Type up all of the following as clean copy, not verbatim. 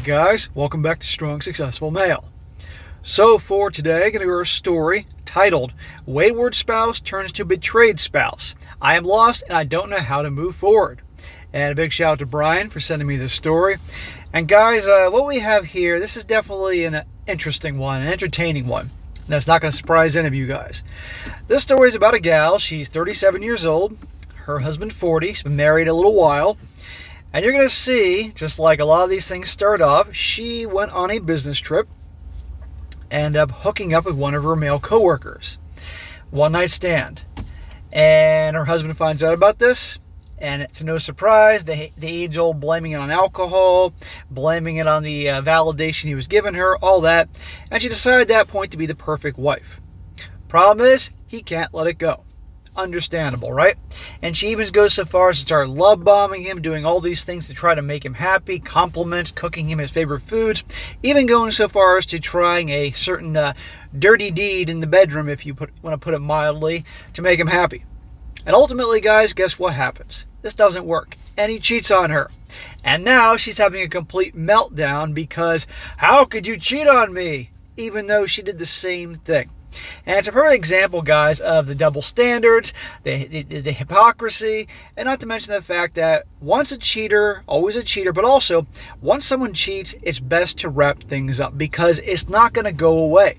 guys, welcome back to Strong Successful Male. So for today, I'm going to go over a story titled, Wayward Spouse Turns to Betrayed Spouse. I am lost and I don't know how to move forward. And a big shout out to Brian for sending me this story. And guys, what we have here, this is definitely an interesting one, an entertaining one. That's not going to surprise any of you guys. This story is about a gal. She's 37 years old. Her husband 40. She's been married a little while. And you're going to see, just like a lot of these things start off, she went on a business trip and ended up hooking up with one of her male coworkers. One night stand. And her husband finds out about this. And to no surprise, the age-old blaming it on alcohol, blaming it on the validation he was giving her, all that. And she decided at that point to be the perfect wife. Problem is, he can't let it go. Understandable, right? And she even goes so far as to start love bombing him, doing all these things to try to make him happy, compliment, cooking him his favorite foods, even going so far as to trying a certain dirty deed in the bedroom, if you want to put it mildly, to make him happy. And ultimately, guys, guess what happens? This doesn't work. And he cheats on her. And now she's having a complete meltdown because, how could you cheat on me? Even though she did the same thing. And it's a perfect example, guys, of the double standards, the hypocrisy, and not to mention the fact that once a cheater, always a cheater, but also once someone cheats, it's best to wrap things up because it's not going to go away.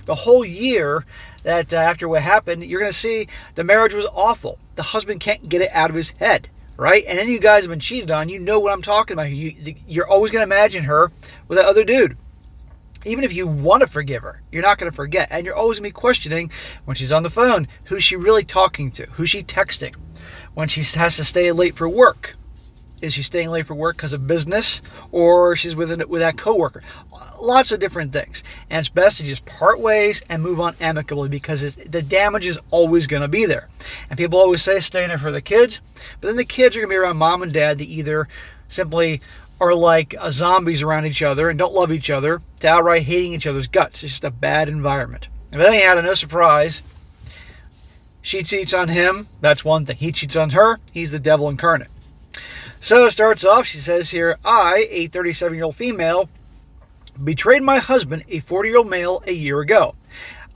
The whole year that after what happened, you're going to see the marriage was awful. The husband can't get it out of his head, right? And any of you guys have been cheated on, you know what I'm talking about. You're always going to imagine her with that other dude. Even if you want to forgive her, you're not going to forget. And you're always going to be questioning when she's on the phone, who's she really talking to? Who's she texting? When she has to stay late for work. Is she staying late for work because of business? Or she's with that coworker? Lots of different things. And it's best to just part ways and move on amicably because the damage is always going to be there. And people always say stay in it for the kids. But then the kids are going to be around mom and dad that either simply are like zombies around each other and don't love each other, to outright hating each other's guts. It's just a bad environment. But anyhow, to no surprise, she cheats on him. That's one thing. He cheats on her. He's the devil incarnate. So it starts off, she says here, I, a 37-year-old female, betrayed my husband, a 40-year-old male, a year ago.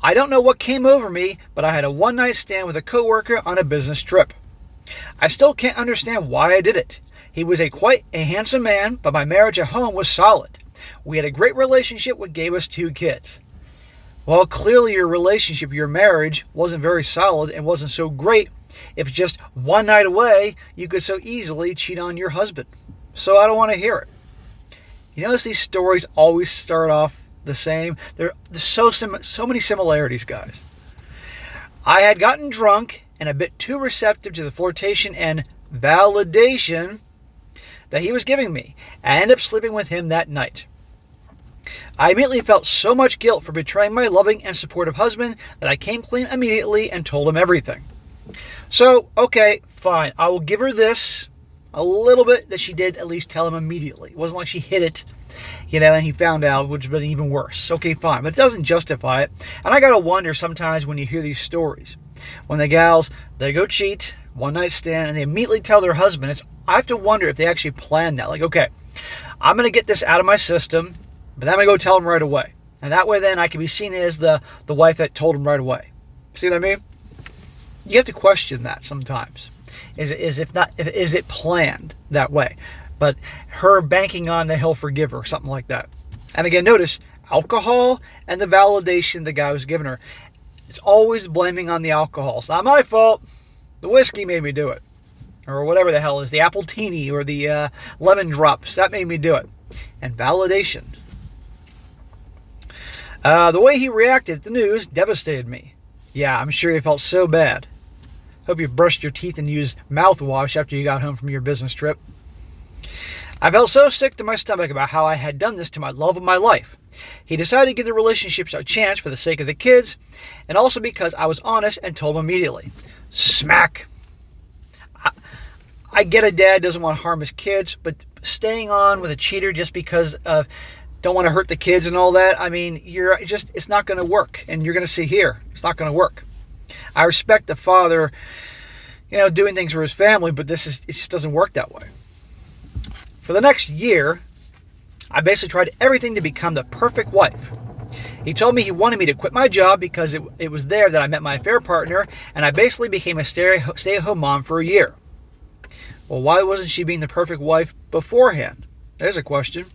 I don't know what came over me, but I had a one-night stand with a coworker on a business trip. I still can't understand why I did it. He was quite a handsome man, but my marriage at home was solid. We had a great relationship which gave us 2 kids. Well, clearly your relationship, your marriage, wasn't very solid and wasn't so great if just one night away you could so easily cheat on your husband. So I don't want to hear it. You notice these stories always start off the same. There's so many similarities, guys. I had gotten drunk and a bit too receptive to the flirtation and validation that he was giving me. I ended up sleeping with him that night. I immediately felt so much guilt for betraying my loving and supportive husband that I came clean immediately and told him everything. So, okay, fine. I will give her this a little bit that she did at least tell him immediately. It wasn't like she hid it, and he found out, which would have been even worse. Okay, fine. But it doesn't justify it. And I got to wonder sometimes when you hear these stories, when the gals, they go cheat, one night stand, and they immediately tell their husband, I have to wonder if they actually planned that. Like, okay, I'm going to get this out of my system, but then I'm going to go tell him right away. And that way then I can be seen as the wife that told him right away. See what I mean? You have to question that sometimes. Is it planned that way? But her banking on that he'll forgive her, something like that. And again, notice alcohol and the validation the guy was giving her. It's always blaming on the alcohol. It's not my fault. The whiskey made me do it. Or whatever the hell it is. The apple teeny or the lemon drops. That made me do it. And validation. The way he reacted to the news devastated me. Yeah, I'm sure he felt so bad. Hope you brushed your teeth and used mouthwash after you got home from your business trip. I felt so sick to my stomach about how I had done this to my love of my life. He decided to give the relationship a chance for the sake of the kids, and also because I was honest and told him immediately. Smack! I get a dad doesn't want to harm his kids, but staying on with a cheater just because of don't want to hurt the kids and all that, I mean, it's not going to work. And you're going to see here, it's not going to work. I respect the father, doing things for his family, but it just doesn't work that way. For the next year, I basically tried everything to become the perfect wife. He told me he wanted me to quit my job because it was there that I met my affair partner, and I basically became a stay-at-home mom for a year. Well, why wasn't she being the perfect wife beforehand? There's a question.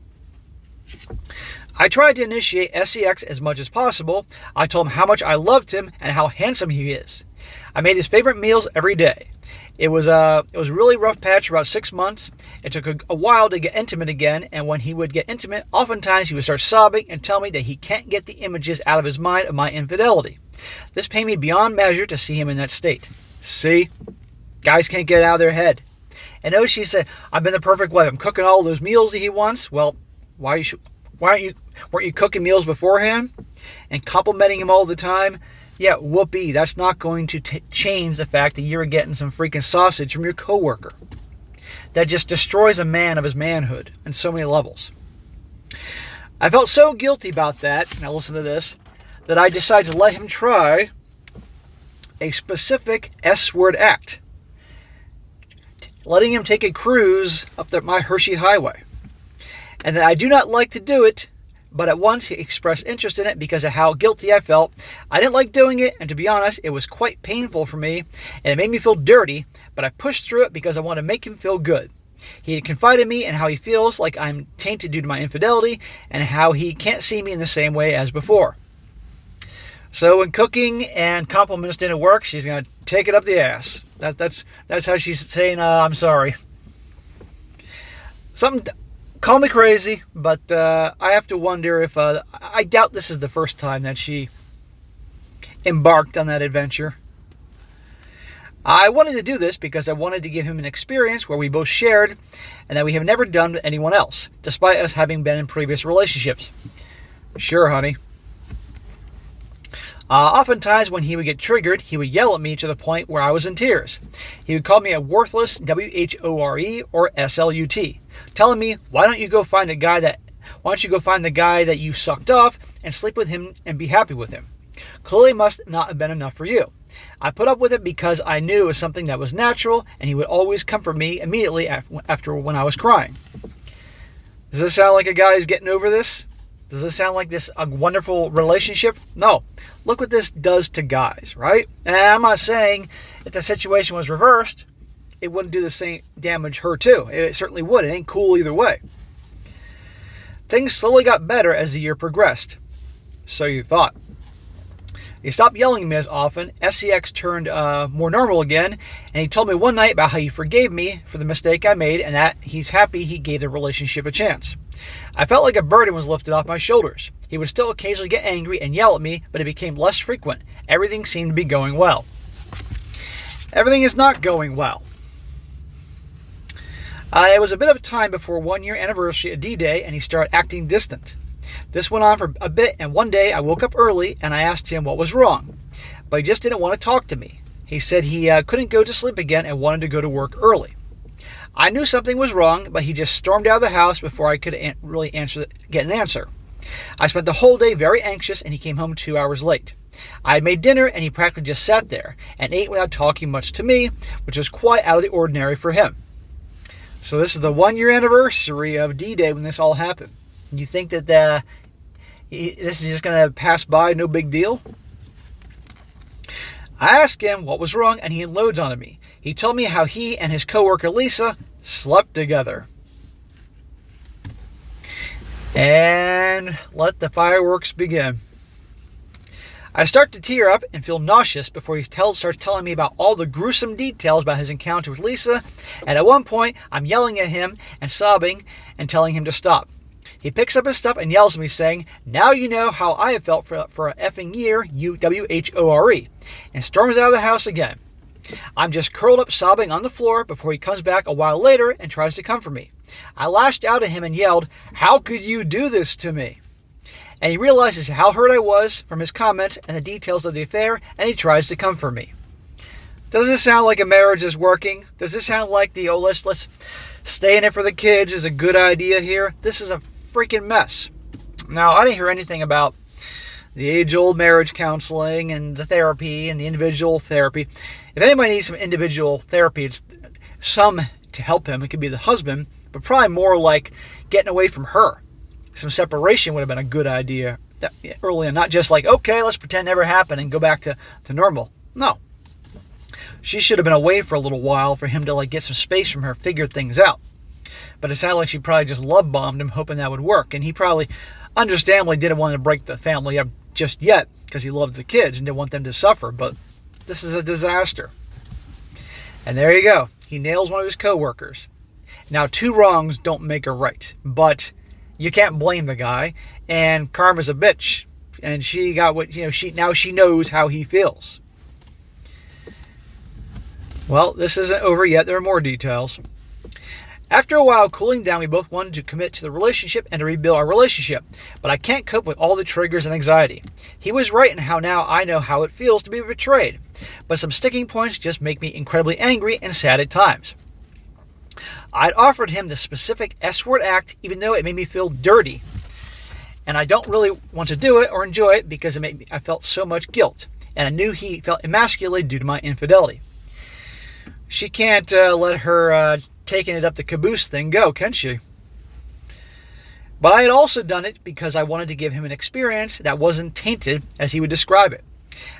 I tried to initiate sex as much as possible. I told him how much I loved him and how handsome he is. I made his favorite meals every day. It was a really rough patch for about 6 months. It took a while to get intimate again, and when he would get intimate, oftentimes he would start sobbing and tell me that he can't get the images out of his mind of my infidelity. This pained me beyond measure to see him in that state. See? Guys can't get it out of their head. And though she said, I've been the perfect wife, I'm cooking all those meals that he wants, well, weren't you cooking meals beforehand and complimenting him all the time? Yeah, whoopee, that's not going to change the fact that you're getting some freaking sausage from your coworker. That just destroys a man of his manhood on so many levels. I felt so guilty about that, now listen to this, that I decided to let him try a specific S-word act. Letting him take a cruise up my Hershey Highway. And that I do not like to do it, but at once he expressed interest in it because of how guilty I felt. I didn't like doing it, and to be honest, it was quite painful for me, and it made me feel dirty, but I pushed through it because I wanted to make him feel good. He had confided in me in how he feels like I'm tainted due to my infidelity, and how he can't see me in the same way as before. So when cooking and compliments didn't work, she's going to take it up the ass. That's how she's saying, I'm sorry. Call me crazy, but I have to wonder if... I doubt this is the first time that she embarked on that adventure. I wanted to do this because I wanted to give him an experience where we both shared and that we have never done with anyone else, despite us having been in previous relationships. Sure, honey. Oftentimes when he would get triggered, he would yell at me to the point where I was in tears. He would call me a worthless WHORE or SLUT, telling me, why don't you go find the guy that you sucked off and sleep with him and be happy with him? Clearly must not have been enough for you. I put up with it because I knew it was something that was natural, and he would always comfort me immediately after when I was crying. Does this sound like a guy who's getting over this? Does this sound like a wonderful relationship? No. Look what this does to guys, right? And I'm not saying if the situation was reversed, it wouldn't do the same damage her too. It certainly would. It ain't cool either way. Things slowly got better as the year progressed. So you thought. He stopped yelling at me as often. SEX turned more normal again, and he told me one night about how he forgave me for the mistake I made and that he's happy he gave the relationship a chance. I felt like a burden was lifted off my shoulders. He would still occasionally get angry and yell at me, but it became less frequent. Everything seemed to be going well. Everything is not going well. It was a bit of time before 1 year anniversary of D-Day, and he started acting distant. This went on for a bit, and one day I woke up early and I asked him what was wrong, but he just didn't want to talk to me. He said he couldn't go to sleep again and wanted to go to work early. I knew something was wrong, but he just stormed out of the house before I could get an answer. I spent the whole day very anxious, and he came home 2 hours late. I had made dinner, and he practically just sat there and ate without talking much to me, which was quite out of the ordinary for him. So this is the 1 year anniversary of D-Day when this all happened. You think that this is just going to pass by, no big deal? I asked him what was wrong, and he unloads onto me. He told me how he and his coworker Lisa slept together. And let the fireworks begin. I start to tear up and feel nauseous before he starts telling me about all the gruesome details about his encounter with Lisa, and at one point I'm yelling at him and sobbing and telling him to stop. He picks up his stuff and yells at me saying, "Now you know how I have felt for a effing year, you WHORE," and storms out of the house again. I'm just curled up sobbing on the floor before he comes back a while later and tries to comfort me. I lashed out at him and yelled, "How could you do this to me?" And he realizes how hurt I was from his comments and the details of the affair, and he tries to comfort me. Does this sound like a marriage is working? Does this sound like let's stay in it for the kids is a good idea here? This is a freaking mess. Now, I didn't hear anything about the age-old marriage counseling and the therapy and the individual therapy. If anybody needs some individual therapy, it's some to help him. It could be the husband, but probably more like getting away from her. some separation would have been a good idea early on. Not just like, okay, let's pretend it never happened and go back to normal. No. She should have been away for a little while for him to like get some space from her, figure things out. But it sounded like she probably just love bombed him, hoping that would work. And he probably, understandably, didn't want to break the family up just yet because he loved the kids and didn't want them to suffer. But this is a disaster. And there you go. He nails one of his coworkers. Now, 2 wrongs don't make a right, but you can't blame the guy. And karma's a bitch, and she got what she knows how he feels. Well, this isn't over yet. There are more details. After a while cooling down, we both wanted to commit to the relationship and to rebuild our relationship, but I can't cope with all the triggers and anxiety. He was right in how now I know how it feels to be betrayed, but some sticking points just make me incredibly angry and sad at times. I'd offered him the specific S-word act even though it made me feel dirty, and I don't really want to do it or enjoy it because I felt so much guilt, and I knew he felt emasculated due to my infidelity. She can't let her taking it up the caboose thing go, can she? But I had also done it because I wanted to give him an experience that wasn't tainted, as he would describe it.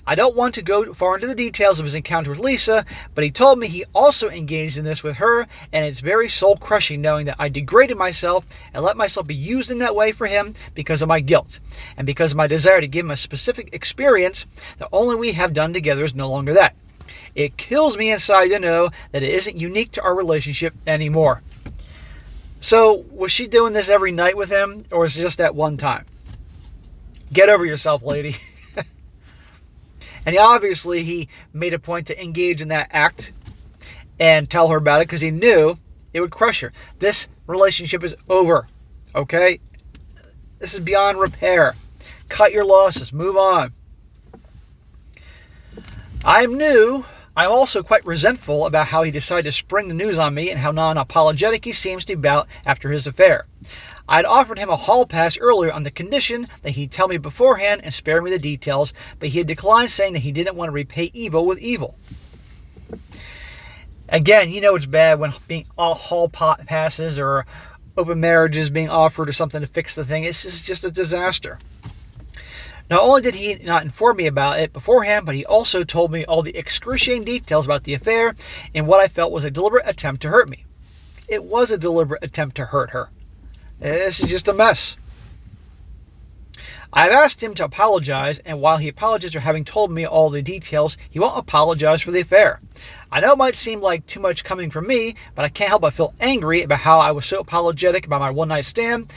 I don't want to go far into the details of his encounter with Lisa, but he told me he also engaged in this with her, and it's very soul-crushing knowing that I degraded myself and let myself be used in that way for him because of my guilt, and because of my desire to give him a specific experience that only we have done together is no longer that. It kills me inside to know that it isn't unique to our relationship anymore. So, was she doing this every night with him, or is it just that one time? Get over yourself, lady. And obviously, he made a point to engage in that act and tell her about it because he knew it would crush her. This relationship is over, okay? This is beyond repair. Cut your losses. Move on. I'm also quite resentful about how he decided to spring the news on me and how non-apologetic he seems to be about after his affair. I'd offered him a hall pass earlier on the condition that he'd tell me beforehand and spare me the details, but he had declined, saying that he didn't want to repay evil with evil. Again, it's bad when being all hall passes or open marriages being offered or something to fix the thing. It's just a disaster. Not only did he not inform me about it beforehand, but he also told me all the excruciating details about the affair in what I felt was a deliberate attempt to hurt me. It was a deliberate attempt to hurt her. This is just a mess. I've asked him to apologize, and while he apologized for having told me all the details, he won't apologize for the affair. I know it might seem like too much coming from me, but I can't help but feel angry about how I was so apologetic about my one-night stand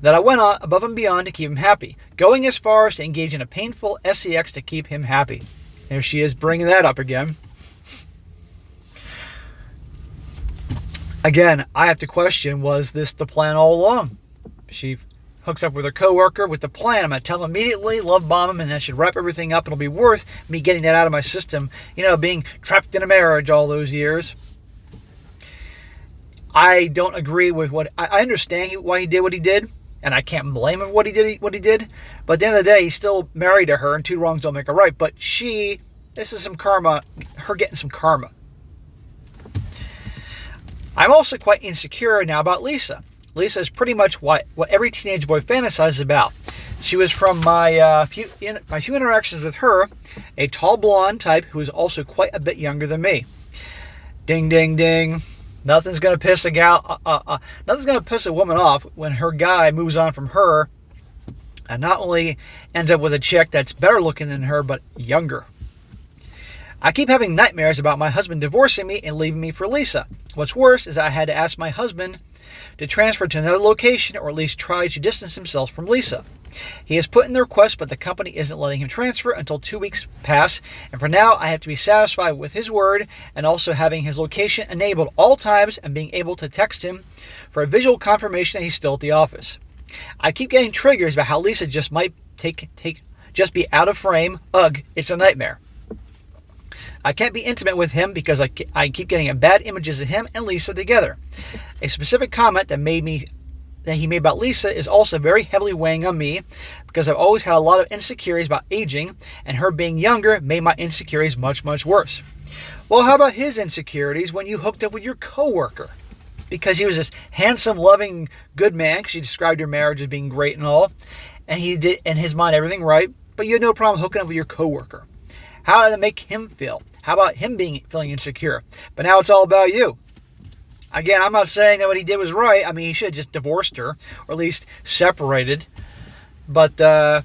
that I went on above and beyond to keep him happy, going as far as to engage in a painful sex to keep him happy. There she is bringing that up again. Again, I have to question, was this the plan all along? She hooks up with her coworker with the plan. I'm going to tell him immediately, love bomb him, and that should wrap everything up. It'll be worth me getting that out of my system, being trapped in a marriage all those years. I don't agree with I understand why he did what he did, and I can't blame him what he did. But at the end of the day, he's still married to her, and 2 wrongs don't make a right. But this is some karma, her getting some karma. I'm also quite insecure now about Lisa. Lisa is pretty much what every teenage boy fantasizes about. She was, from my few interactions with her, a tall blonde type who is also quite a bit younger than me. Ding, ding, ding. Nothing's gonna piss nothing's gonna piss a woman off when her guy moves on from her and not only ends up with a chick that's better looking than her, but younger. I keep having nightmares about my husband divorcing me and leaving me for Lisa. What's worse is I had to ask my husband to transfer to another location, or at least try to distance himself from Lisa. He has put in the request, but the company isn't letting him transfer until 2 weeks pass, and for now I have to be satisfied with his word and also having his location enabled all times and being able to text him for a visual confirmation that he's still at the office. I keep getting triggers about how Lisa just might just be out of frame. Ugh, it's a nightmare. I can't be intimate with him because I keep getting bad images of him and Lisa together. A specific comment that he made about Lisa is also very heavily weighing on me because I've always had a lot of insecurities about aging, and her being younger made my insecurities much, much worse. Well, how about his insecurities when you hooked up with your coworker? because he was this handsome, loving, good man, because she described your marriage as being great and all, and he did, in his mind, everything right, but you had no problem hooking up with your coworker. How did it make him feel? How about him feeling insecure? But now it's all about you. Again, I'm not saying that what he did was right. I mean, he should have just divorced her, or at least separated. But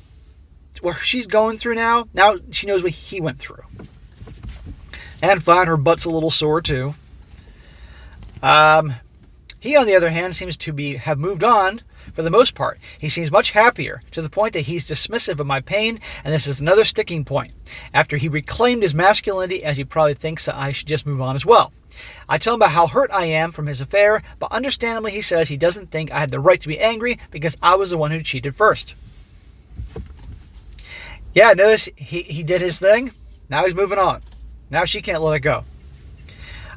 what she's going through now she knows what he went through. And fine, her butt's a little sore too. He, on the other hand, seems to have moved on for the most part. He seems much happier, to the point that he's dismissive of my pain, and this is another sticking point. After he reclaimed his masculinity, as he probably thinks that I should just move on as well. I tell him about how hurt I am from his affair, but understandably he says he doesn't think I had the right to be angry because I was the one who cheated first. Yeah, notice he did his thing. Now he's moving on. Now she can't let it go.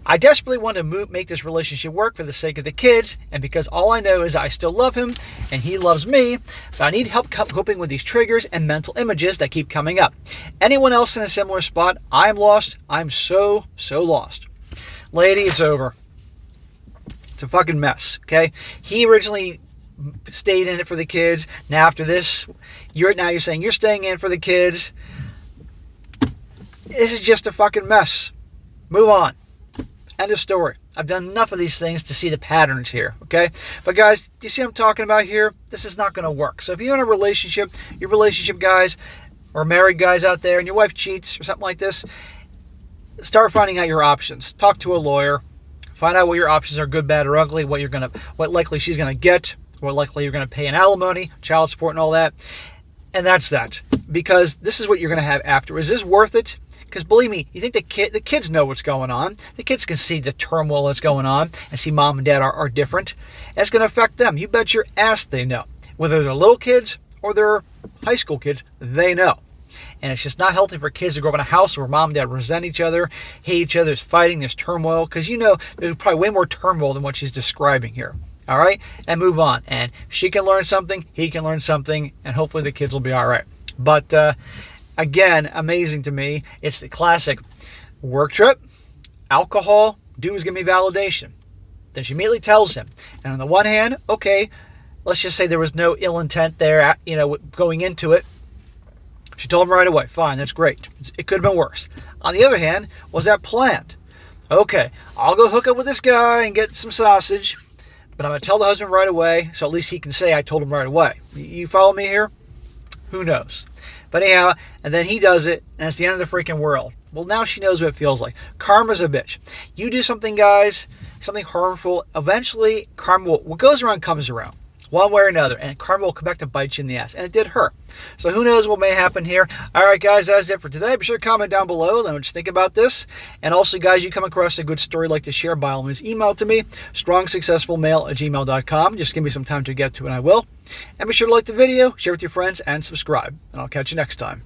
I desperately want to make this relationship work for the sake of the kids, and because all I know is I still love him and he loves me, but I need help coping with these triggers and mental images that keep coming up. Anyone else in a similar spot? I'm lost. I'm so lost. Lady, it's over. It's a fucking mess, okay? He originally stayed in it for the kids. Now after this, you're saying you're staying in for the kids. This is just a fucking mess. Move on. End of story. I've done enough of these things to see the patterns here, okay? But guys, do you see what I'm talking about here? This is not going to work. So if you're in a relationship, your relationship guys or married guys out there, and your wife cheats or something like this, start finding out your options. Talk to a lawyer. Find out what your options are, good, bad, or ugly, what likely she's going to get, what likely you're going to pay in alimony, child support, and all that. And that's that. Because this is what you're going to have after. Is this worth it? Because believe me, you think the kids know what's going on. The kids can see the turmoil that's going on and see mom and dad are different. And it's going to affect them. You bet your ass they know. Whether they're little kids or they're high school kids, they know. And it's just not healthy for kids to grow up in a house where mom and dad resent each other, hate each other, there's fighting, there's turmoil. Because there's probably way more turmoil than what she's describing here. All right? And move on. And she can learn something, he can learn something, and hopefully the kids will be all right. But again, amazing to me. It's the classic work trip, alcohol, dude was giving me validation. Then she immediately tells him. And on the one hand, okay, let's just say there was no ill intent there, going into it. She told him right away. Fine, that's great. It could have been worse. On the other hand, was that planned? Okay, I'll go hook up with this guy and get some sausage, but I'm going to tell the husband right away, so at least he can say I told him right away. You follow me here? Who knows? But anyhow, and then he does it, and it's the end of the freaking world. Well, now she knows what it feels like. Karma's a bitch. You do something, guys, something harmful, eventually karma, what goes around comes around. One way or another, and karma will come back to bite you in the ass. And it did her. So who knows what may happen here. All right, guys, that's it for today. Be sure to comment down below. Let me just think about this. And also, guys, you come across a good story like to share, by all means, email to me, strongsuccessfulmale@gmail.com. Just give me some time to get to it, and I will. And be sure to like the video, share with your friends, and subscribe. And I'll catch you next time.